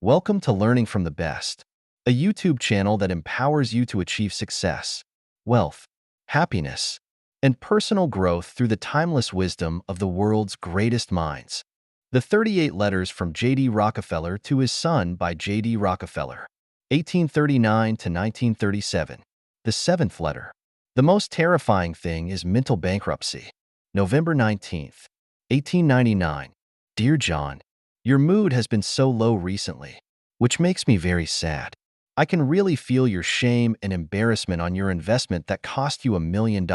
Welcome to Learning from the Best, a YouTube channel that empowers you to achieve success, wealth, happiness, and personal growth through the timeless wisdom of the world's greatest minds. The 38 Letters from J.D. Rockefeller to His Son by J.D. Rockefeller, 1839 to 1937. The seventh letter. The most terrifying thing is mental bankruptcy. November 19th, 1899. Dear John, your mood has been so low recently, which makes me very sad. I can really feel your shame and embarrassment on your investment that cost you $1 million.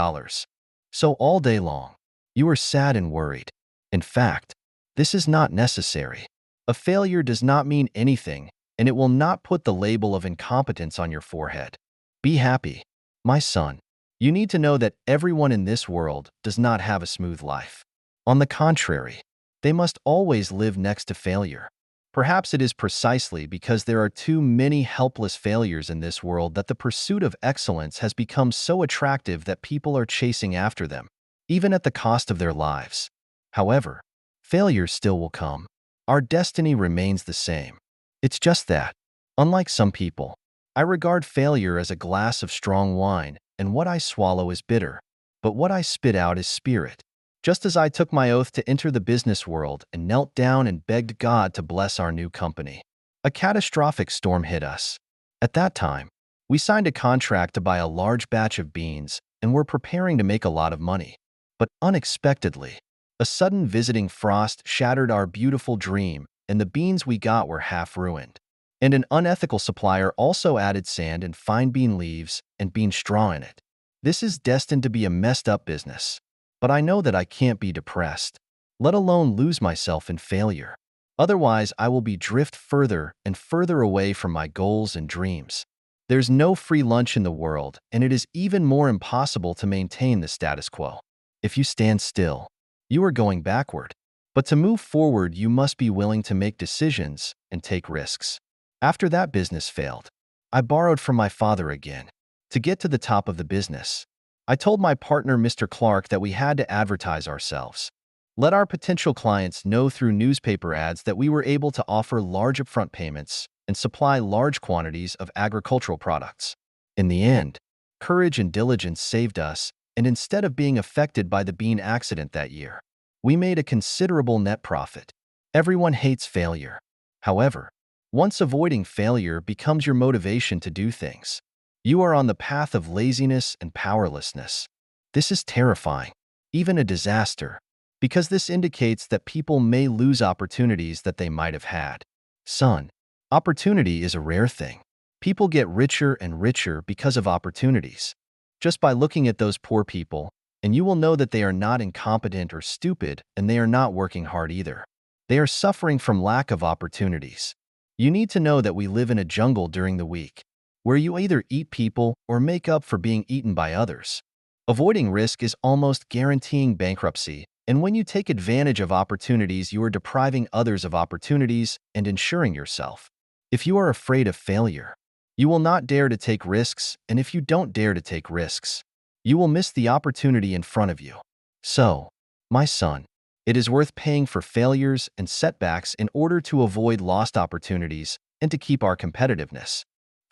So all day long, you are sad and worried. In fact, this is not necessary. A failure does not mean anything, and it will not put the label of incompetence on your forehead. Be happy, my son. You need to know that everyone in this world does not have a smooth life. On the contrary, they must always live next to failure. Perhaps it is precisely because there are too many helpless failures in this world that the pursuit of excellence has become so attractive that people are chasing after them, even at the cost of their lives. However, failure still will come. Our destiny remains the same. It's just that, unlike some people, I regard failure as a glass of strong wine, and what I swallow is bitter, but what I spit out is spirit. Just as I took my oath to enter the business world and knelt down and begged God to bless our new company, a catastrophic storm hit us. At that time, we signed a contract to buy a large batch of beans and were preparing to make a lot of money. But unexpectedly, a sudden visiting frost shattered our beautiful dream, and the beans we got were half ruined. And an unethical supplier also added sand and fine bean leaves and bean straw in it. This is destined to be a messed up business. But I know that I can't be depressed, let alone lose myself in failure. Otherwise, I will be drift further and further away from my goals and dreams. There's no free lunch in the world, and it is even more impossible to maintain the status quo. If you stand still, you are going backward. But to move forward, you must be willing to make decisions and take risks. After that business failed, I borrowed from my father again to get to the top of the business. I told my partner, Mr. Clark, that we had to advertise ourselves. Let our potential clients know through newspaper ads that we were able to offer large upfront payments and supply large quantities of agricultural products. In the end, courage and diligence saved us, and instead of being affected by the bean accident that year, we made a considerable net profit. Everyone hates failure. However, once avoiding failure becomes your motivation to do things, you are on the path of laziness and powerlessness. This is terrifying, even a disaster, because this indicates that people may lose opportunities that they might have had. Son, opportunity is a rare thing. People get richer and richer because of opportunities. Just by looking at those poor people, and you will know that they are not incompetent or stupid, and they are not working hard either. They are suffering from lack of opportunities. You need to know that we live in a jungle during the week, where you either eat people or make up for being eaten by others. Avoiding risk is almost guaranteeing bankruptcy, and when you take advantage of opportunities, you are depriving others of opportunities and insuring yourself. If you are afraid of failure, you will not dare to take risks, and if you don't dare to take risks, you will miss the opportunity in front of you. So, my son, it is worth paying for failures and setbacks in order to avoid lost opportunities and to keep our competitiveness.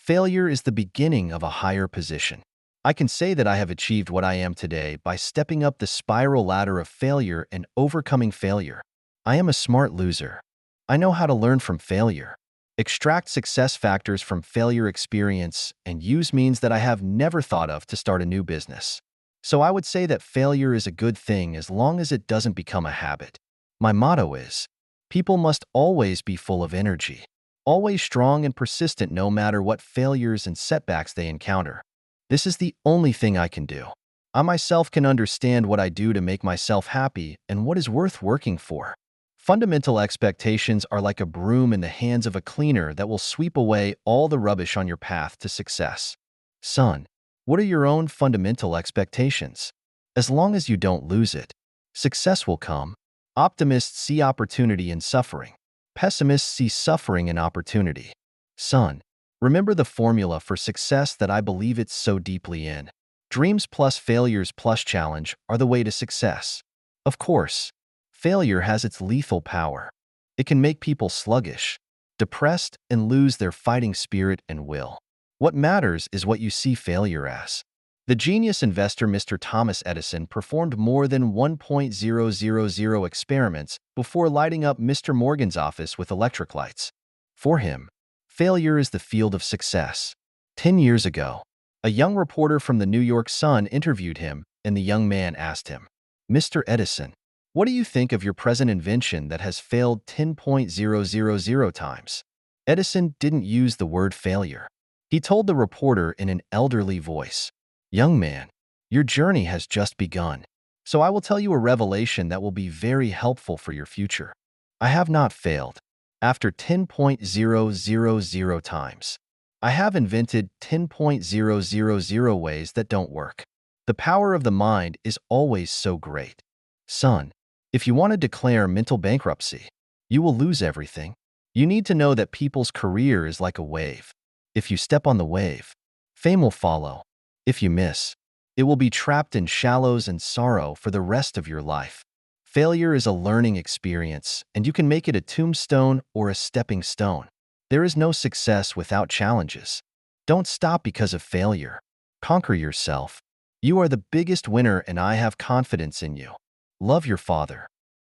Failure is the beginning of a higher position. I can say that I have achieved what I am today by stepping up the spiral ladder of failure and overcoming failure. I am a smart loser. I know how to learn from failure, extract success factors from failure experience, and use means that I have never thought of to start a new business. So I would say that failure is a good thing as long as it doesn't become a habit. My motto is, people must always be full of energy, always strong and persistent no matter what failures and setbacks they encounter. This is the only thing I can do. I myself can understand what I do to make myself happy and what is worth working for. Fundamental expectations are like a broom in the hands of a cleaner that will sweep away all the rubbish on your path to success. Son, what are your own fundamental expectations? As long as you don't lose it, success will come. Optimists see opportunity in suffering. Pessimists see suffering and opportunity. Son, remember the formula for success that I believe it's so deeply in. Dreams plus failures plus challenge are the way to success. Of course, failure has its lethal power. It can make people sluggish, depressed, and lose their fighting spirit and will. What matters is what you see failure as. The genius investor Mr. Thomas Edison performed more than 1,000 experiments before lighting up Mr. Morgan's office with electric lights. For him, failure is the field of success. 10 years ago, a young reporter from the New York Sun interviewed him, and the young man asked him, "Mr. Edison, what do you think of your present invention that has failed 10,000 times?" Edison didn't use the word failure. He told the reporter in an elderly voice, "Young man, your journey has just begun. So I will tell you a revelation that will be very helpful for your future. I have not failed. After 10,000 times, I have invented 10,000 ways that don't work. The power of the mind is always so great. Son, if you want to declare mental bankruptcy, you will lose everything. You need to know that people's career is like a wave. If you step on the wave, fame will follow. If you miss, it will be trapped in shallows and sorrow for the rest of your life. Failure is a learning experience, and you can make it a tombstone or a stepping stone. There is no success without challenges. Don't stop because of failure. Conquer yourself. You are the biggest winner, and I have confidence in you. Love your father."